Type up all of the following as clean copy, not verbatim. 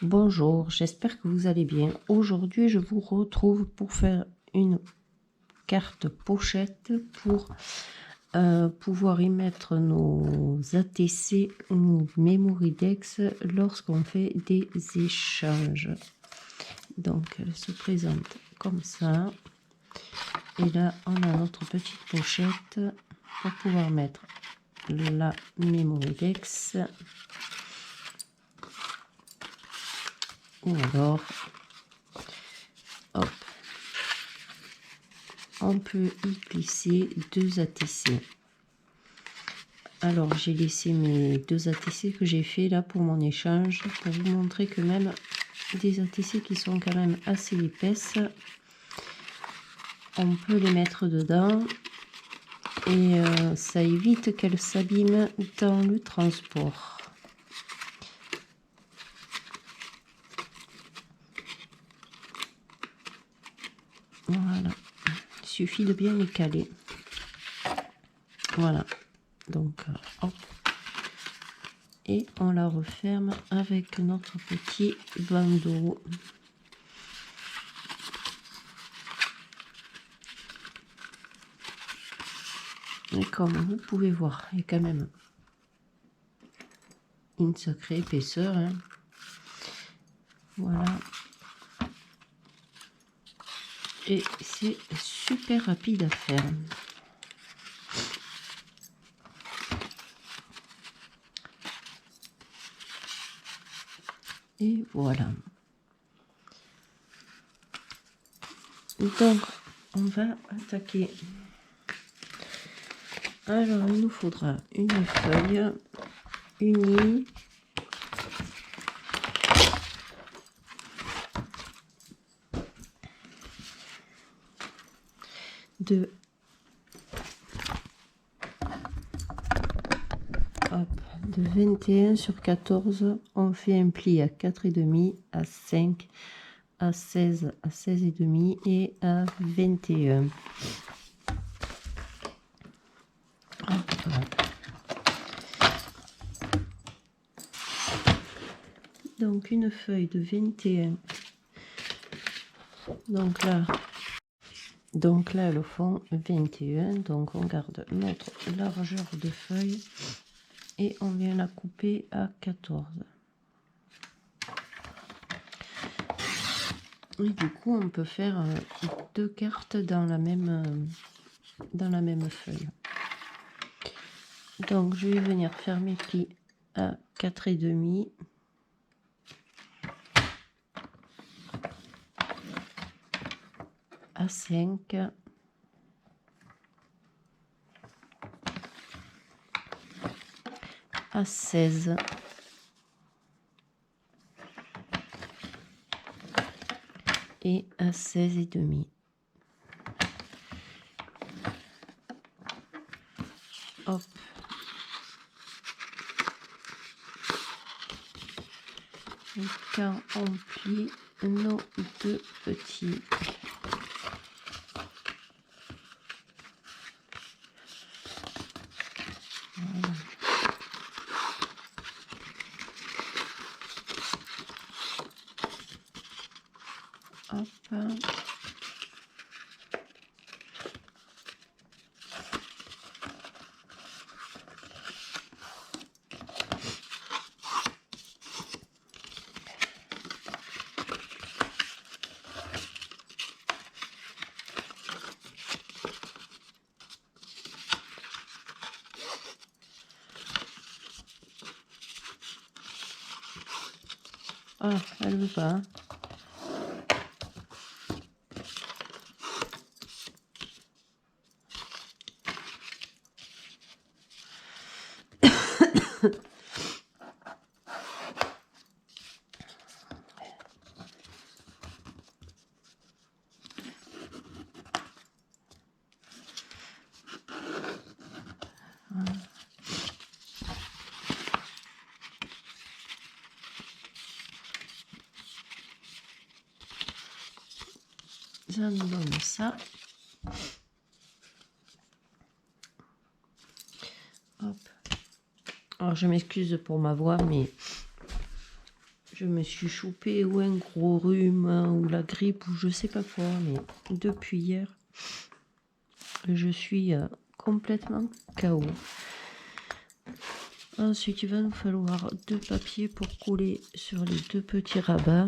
Bonjour, j'espère que vous allez bien. Aujourd'hui, je vous retrouve pour faire une carte pochette pour pouvoir y mettre nos ATC ou Memoridex lorsqu'on fait des échanges. Donc, elle se présente comme ça. Et là, on a notre petite pochette pour pouvoir mettre la Memoridex. Ou alors, hop, on peut y glisser deux ATC. Alors, j'ai laissé mes deux ATC que j'ai fait là pour mon échange pour vous montrer que même des ATC qui sont quand même assez épaisses, on peut les mettre dedans et ça évite qu'elles s'abîment dans le transport. Voilà, il suffit de bien les caler. Voilà, donc hop. Et on la referme avec notre petit bandeau. Et comme vous pouvez voir, il y a quand même une sacrée épaisseur. Hein. Voilà. Et c'est super rapide à faire. Et voilà. Donc, on va attaquer. Alors, il nous faudra une feuille unie. De 21 sur 14, on fait un pli à 4,5, à 5, à 16, à 16,5 et à 21. Donc une feuille de 21. Donc là le fond 21. Donc on garde notre largeur de feuille et on vient la couper à 14. Et du coup on peut faire deux cartes dans la même feuille. Donc je vais venir faire mes plis à 4,5. À 5. À 16. Et à 16,5. Hop. Et quand on plie nos deux petits, voilà. Hop. Ah, elle veut pas. Hein. Ça nous donne ça. Hop. Alors je m'excuse pour ma voix, mais Je me suis chopé ou un gros rhume ou la grippe ou je sais pas quoi, mais depuis hier, je suis complètement KO. Ensuite, il va nous falloir 2 papiers pour coller sur les 2 petits rabats.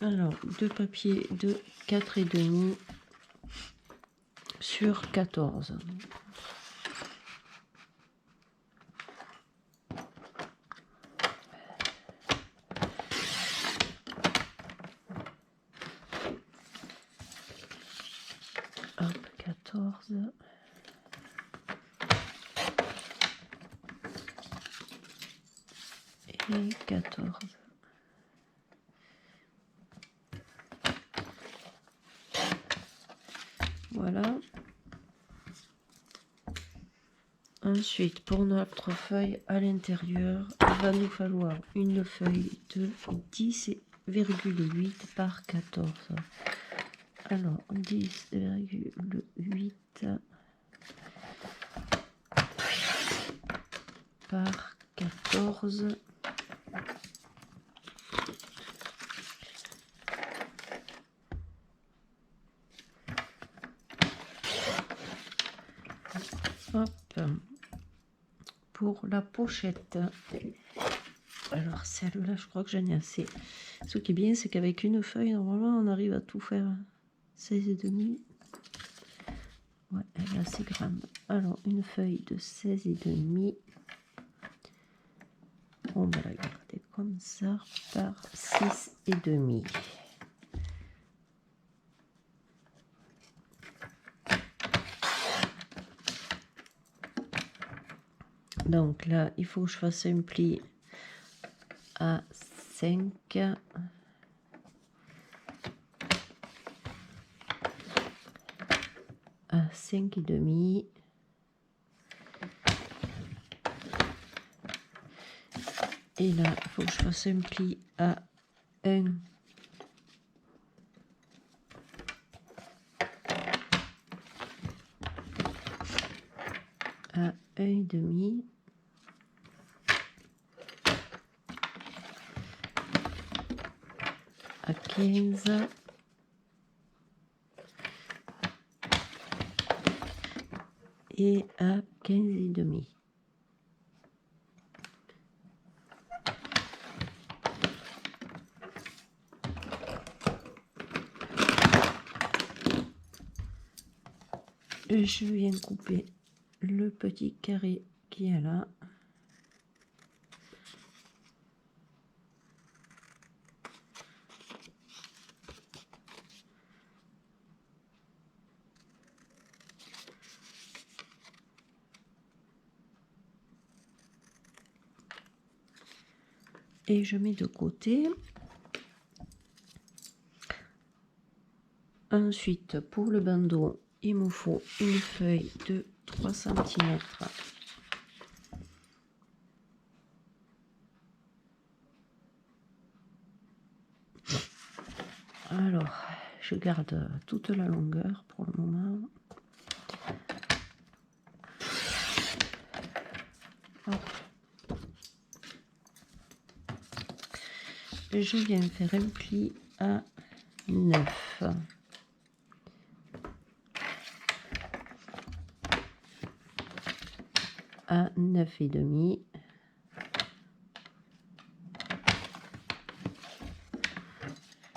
Alors, 2 papiers de 4,5 sur 14. Hop, 14. Et 14. Voilà. Ensuite, pour notre feuille à l'intérieur, il va nous falloir une feuille de 10,8 par 14. Alors, 10,8 par 14. Hop. Pour la pochette. Alors, celle-là, je crois que j'en ai assez. Ce qui est bien, c'est qu'avec une feuille, normalement, on arrive à tout faire. 16,5. Ouais, elle est assez grande. Alors, une feuille de 16,5. On va la garder comme ça par 6,5. Donc là, il faut que je fasse un pli à 5. À 5,5. Et là, il faut que je fasse un pli à 1. À 1,5. À 15. Et à 15,5. Je viens couper le petit carré qui est là. Et je mets de côté. Ensuite, pour le bandeau, il me faut une feuille de 3 cm. Alors, je garde toute la longueur pour le moment. Hop. Je viens faire un pli à 9. À 9,5.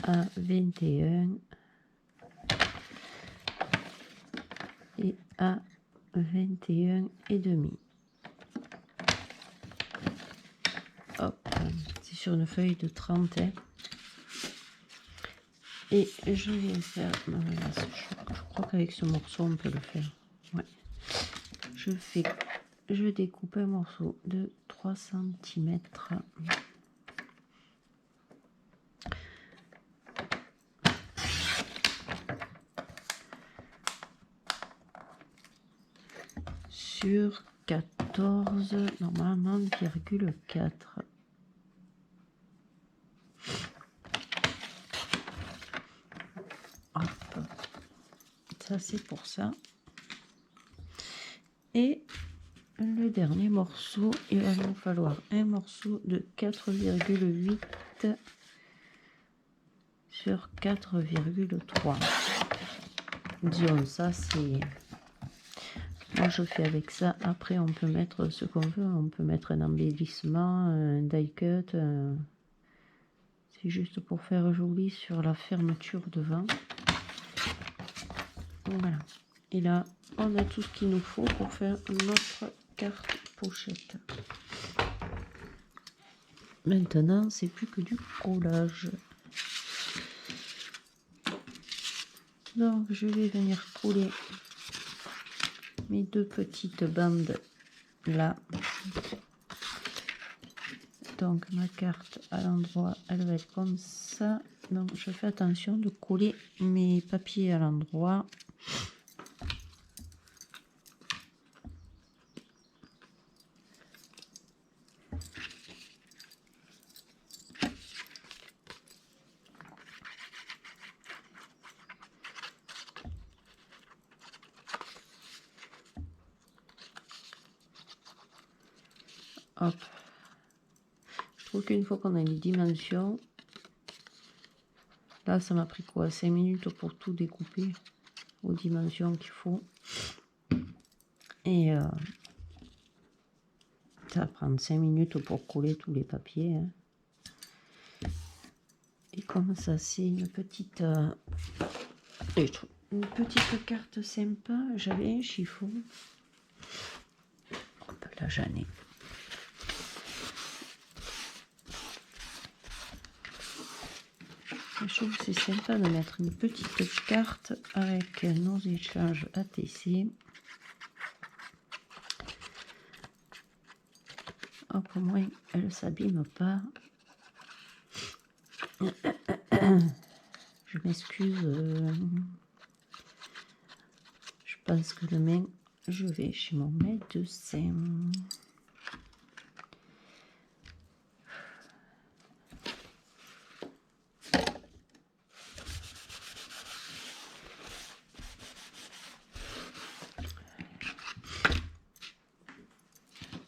À 21. Et à 21,5. Hop, c'est sur une feuille de 30. Et je vais faire, je crois qu'avec ce morceau on peut le faire. Ouais. Je découpe un morceau de 3 cm. Sur 14, normalement, virgule 4. Hop. Ça, c'est pour ça. Et le dernier morceau, il va nous falloir un morceau de 4,8 sur 4,3. Disons ça, c'est... Moi je fais avec ça. Après on peut mettre ce qu'on veut. On peut mettre un embellissement, un die cut. C'est juste pour faire joli sur la fermeture devant. Voilà. Et là, on a tout ce qu'il nous faut pour faire notre carte pochette. Maintenant, c'est plus que du collage. Donc, je vais venir coller mes deux petites bandes là. Donc, ma carte à l'endroit, elle va être comme ça. Donc, je fais attention de coller mes papiers à l'endroit. Hop. Je trouve qu'une fois qu'on a les dimensions, là ça m'a pris quoi, 5 minutes pour tout découper aux dimensions qu'il faut. Et ça va prendre 5 minutes pour coller tous les papiers. Hein. Et comme ça c'est une petite carte sympa, j'avais un chiffon. Hop, là j'en ai. Je trouve que c'est sympa de mettre une petite carte avec nos échanges ATC. Hop, au moins elle ne s'abîme pas. Je m'excuse. Je pense que demain je vais chez mon médecin.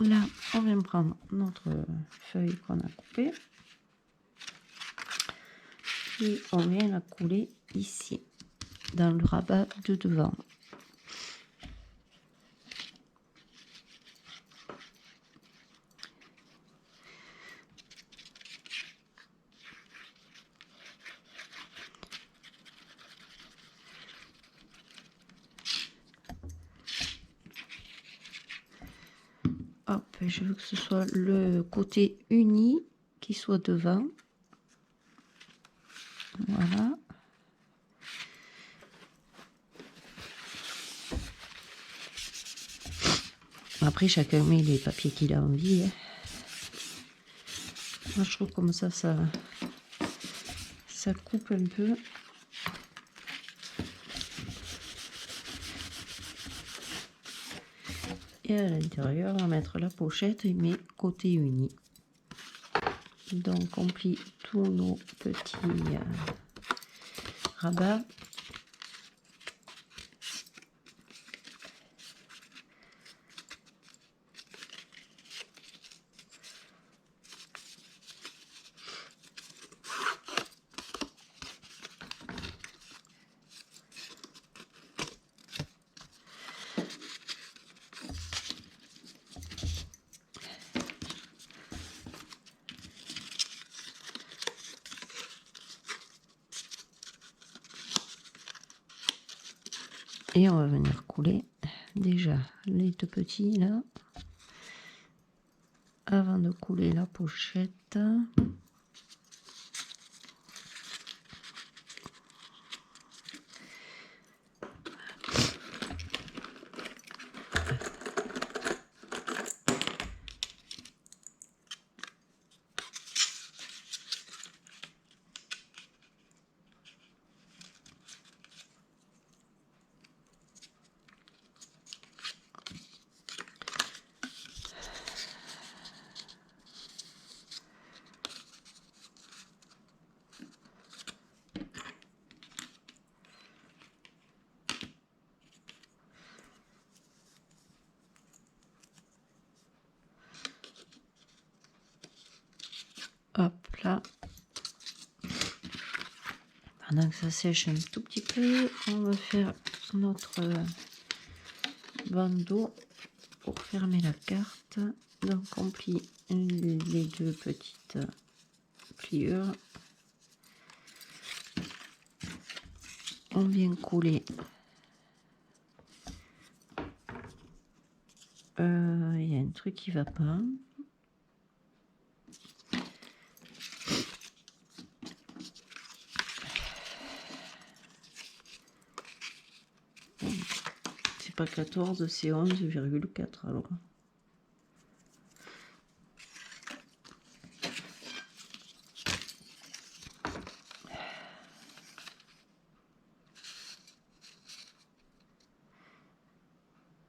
Là, on vient prendre notre feuille qu'on a coupée et on vient la couler ici, dans le rabat de devant. Hop, je veux que ce soit le côté uni qui soit devant. Voilà. Après, chacun met les papiers qu'il a envie. Hein. Moi, je trouve comme ça coupe un peu. Et à l'intérieur, on va mettre la pochette et mes côtés unis. Donc, on plie tous nos petits rabats. Et on va venir couler déjà les deux petits là, avant de couler la pochette. Pendant que ça sèche un tout petit peu, on va faire notre bandeau pour fermer la carte. Donc on plie les deux petites pliures. On vient couler il y a un truc qui va pas. C'est pas 14, c'est 11,4 alors.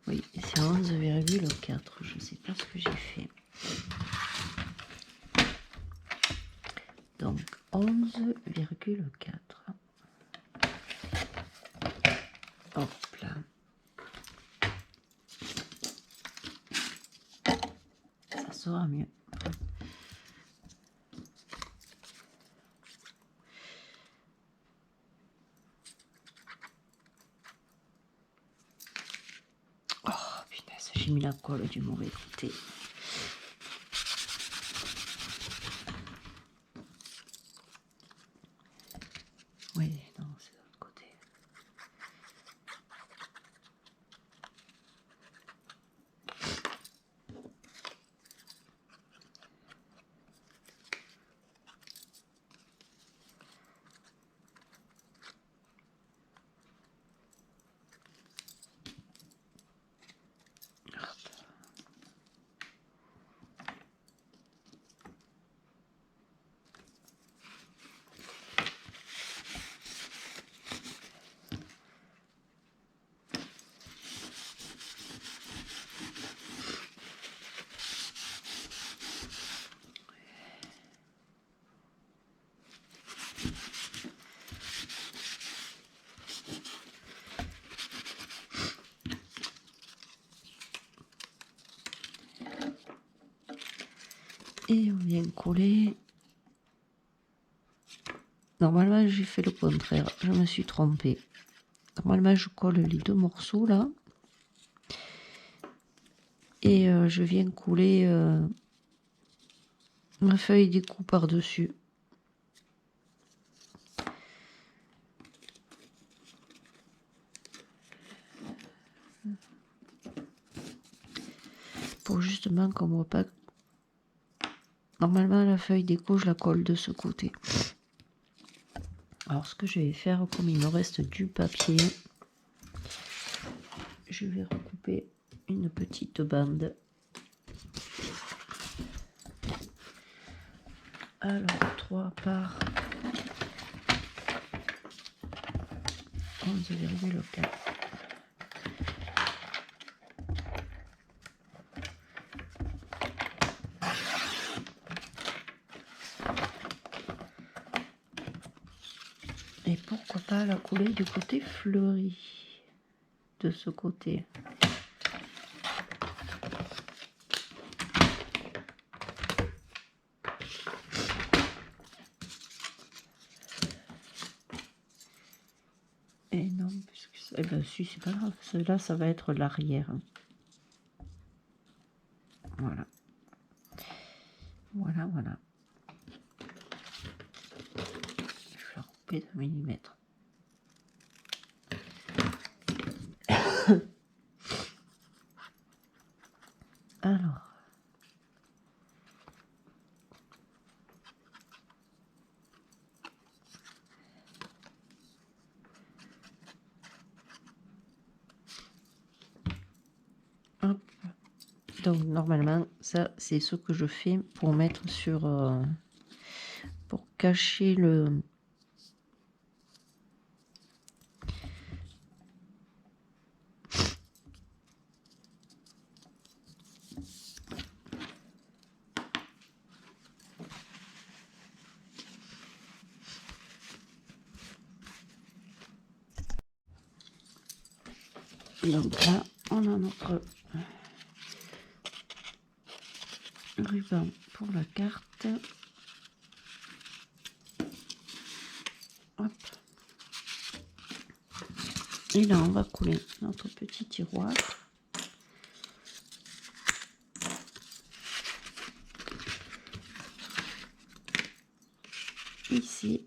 Oui, c'est 11,4. Je sais pas ce que j'ai fait. Donc 11,4. Hop là. Ça sera mieux. Oh putain, j'ai mis la colle du mauvais côté. Oui, non, c'est de l'autre côté. Et on vient coller. Normalement, j'ai fait le contraire. Je me suis trompée. Normalement, je colle les deux morceaux là. Et je viens couler ma feuille d'écou par-dessus. Pour justement qu'on ne voit pas. Normalement, la feuille d'écou, je la colle de ce côté. Alors, ce que je vais faire, comme il me reste du papier, je vais recouper une petite bande. Alors, 3 par 11,4. Et pourquoi pas la couler du côté fleuri, de ce côté. Et non, puisque eh ben si, c'est pas grave, celle-là, ça va être l'arrière. Voilà. Voilà, voilà. Je vais la couper d'un millimètre. Alors. Hop. Donc normalement, ça c'est ce que je fais pour mettre sur... pour cacher le... Donc là, on a notre ruban pour la carte. Hop. Et là, on va coller notre petit tiroir. Ici.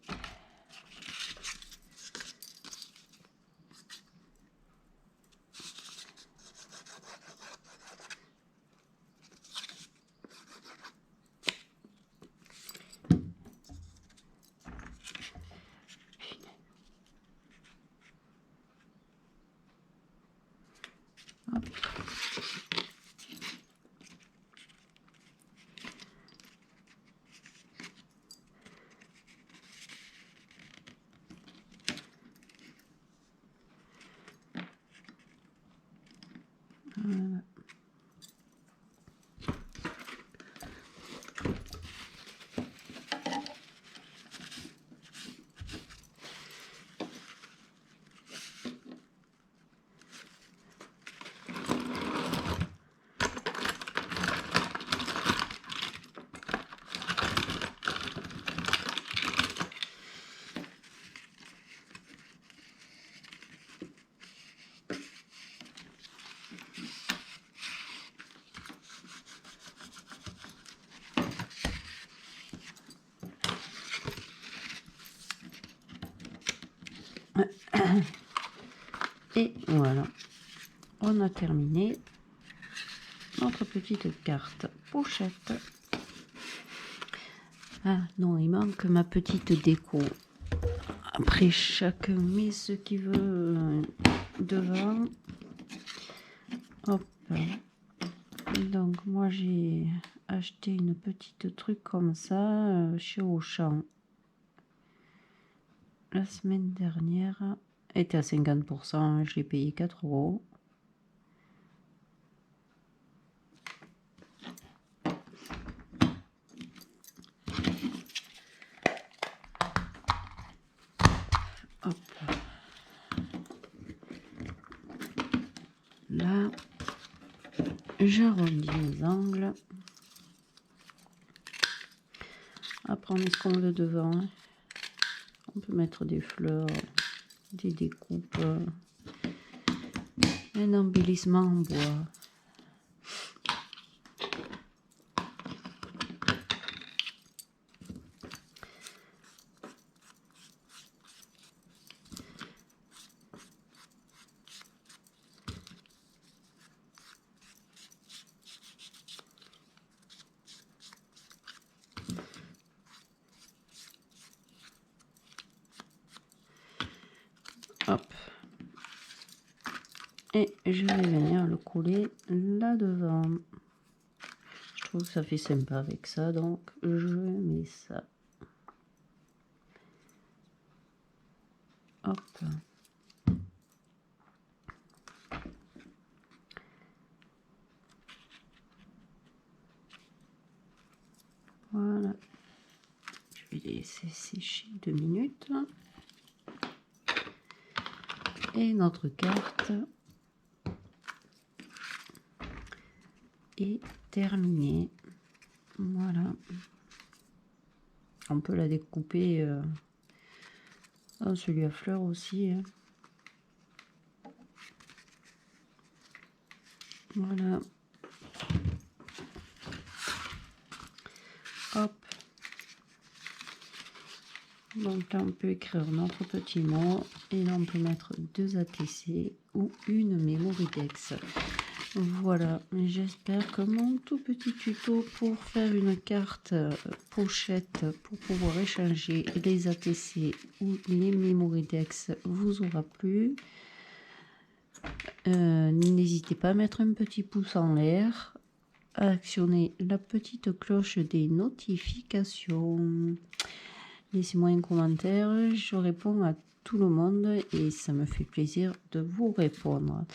Hop. Voilà. Et voilà, on a terminé notre petite carte pochette. Ah non, il manque ma petite déco. Après chaque met ce qu'il veut devant. Hop. Donc moi j'ai acheté une petite truc comme ça chez Auchan. La semaine dernière, elle était à 50%, je l'ai payé 4 €. Hop. Là, j'arrondis les angles. Après, on met ce qu'on veut devant. On peut mettre des fleurs, des découpes, un embellissement en bois. Hop. Et je vais venir le coller là devant. Je trouve que ça fait sympa avec ça, donc je mets ça. Hop. Voilà. Je vais laisser sécher 2 minutes. Et notre carte est terminée. Voilà. On peut la découper en celui à fleurs aussi. Hein. Voilà. Hop. Donc là, on peut écrire notre petit mot. Et là, on peut mettre 2 ATC ou une Mémoridex. Voilà, j'espère que mon tout petit tuto pour faire une carte pochette pour pouvoir échanger les ATC ou les Mémoridex vous aura plu. N'hésitez pas à mettre un petit pouce en l'air, à actionner la petite cloche des notifications. Laissez-moi un commentaire, je réponds à tout le monde et ça me fait plaisir de vous répondre.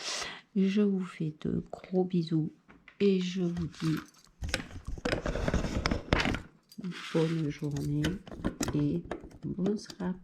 Je vous fais de gros bisous et je vous dis bonne journée et bon scrap.